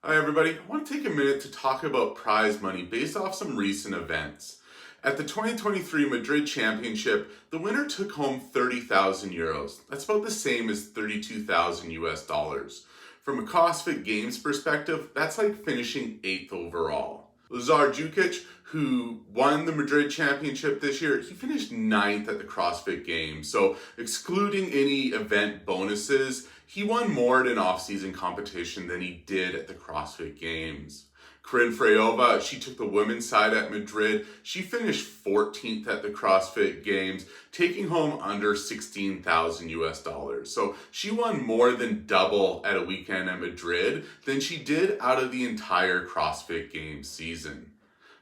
Hi everybody, I want to take a minute to talk about prize money based off some recent events. At the 2023 Madrid Championship, the winner took home 30,000 euros. That's about the same as 32,000 US dollars. From a CrossFit Games perspective, that's like finishing 8th overall. Lazar Dukic, who won the Madrid Championship this year, he finished 9th at the CrossFit Games. So excluding any event bonuses, he won more at an off-season competition than he did at the CrossFit Games. Karin Freyova, she took the women's side at Madrid. She finished 14th at the CrossFit Games, taking home under 16,000 US dollars. So she won more than double at a weekend at Madrid than she did out of the entire CrossFit Games season.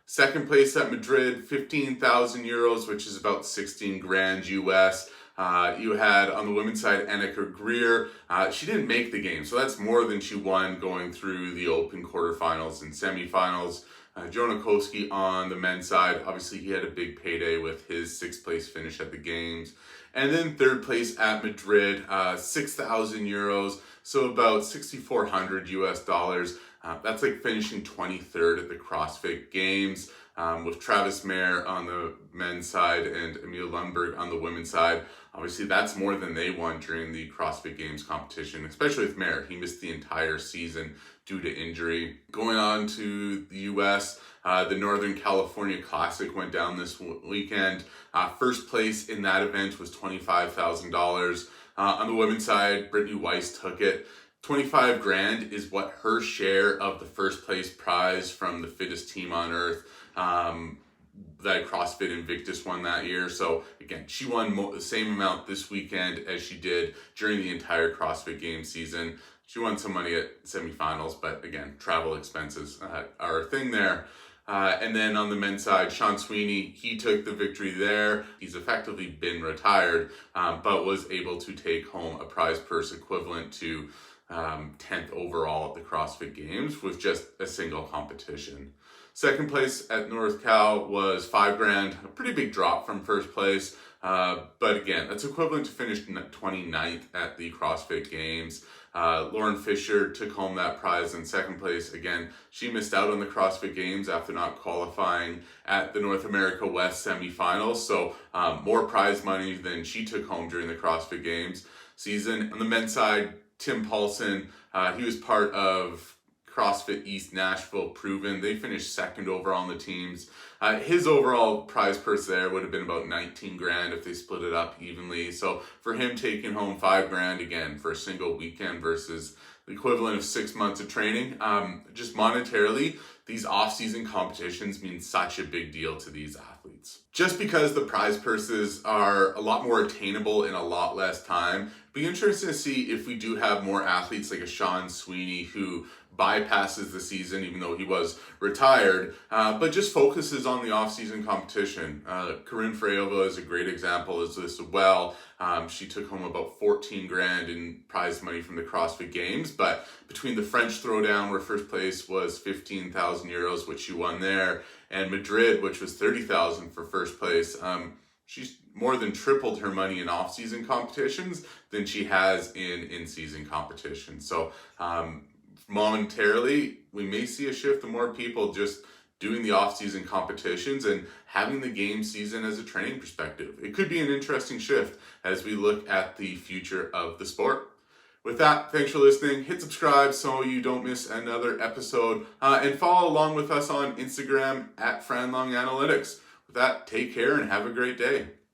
Second place at Madrid, 15,000 euros, which is about 16 grand US. You had on the women's side Annika Greer. She didn't make the game, so that's more than she won going through the open quarterfinals and semifinals. Jonah Koski on the men's side, obviously he had a big payday with his 6th place finish at the games. And then 3rd place at Madrid, 6,000 euros, so about 6,400 US dollars. That's like finishing 23rd at the CrossFit Games. With Travis Mayer on the men's side and Emil Lundberg on the women's side. Obviously, that's more than they won during the CrossFit Games competition, especially with Mayer. He missed the entire season due to injury. Going on to the US, the Northern California Classic went down this weekend. First place in that event was $25,000. On the women's side, Brittany Weiss took it. 25 grand is what her share of the first place prize from the Fittest Team on Earth that CrossFit Invictus won that year. So again, she won the same amount this weekend as she did during the entire CrossFit Games season. She won some money at semifinals, but again, travel expenses are a thing there. And then on the men's side, Sweeney, he took the victory there. He's effectively been retired, but was able to take home a prize purse equivalent to 10th overall at the CrossFit Games with just a single competition. Second place at NorCal was 5 grand, a pretty big drop from first place. But again, that's equivalent to finishing 29th at the CrossFit Games. Lauren Fisher took home that prize in second place. Again, she missed out on the CrossFit Games after not qualifying at the North America West semifinals. So more prize money than she took home during the CrossFit Games season. On the men's side, Tim Paulson, he was part of CrossFit East Nashville Proven. They finished 2nd overall on the teams. His overall prize purse there would have been about 19 grand if they split it up evenly. So for him taking home 5 grand again for a single weekend versus the equivalent of 6 months of training, just monetarily, these off-season competitions mean such a big deal to these athletes. Just because the prize purses are a lot more attainable in a lot less time, it'd be interesting to see if we do have more athletes like a Sweeney who bypasses the season even though he was retired, but just focuses on the off-season competition. Karin Freyova is a great example of this as well. She took home about 14 grand in prize money from the CrossFit Games, but between the French Throwdown, where first place was 15,000 euros, which she won there, and Madrid, which was 30,000 for first place, she's more than tripled her money in off-season competitions than she has in in-season competitions. So momentarily, we may see a shift of more people just doing the off-season competitions and having the game season as a training perspective. It could be an interesting shift as we look at the future of the sport. With that, thanks for listening. Hit subscribe so you don't miss another episode, and follow along with us on Instagram at Franlong Analytics. With that, take care and have a great day.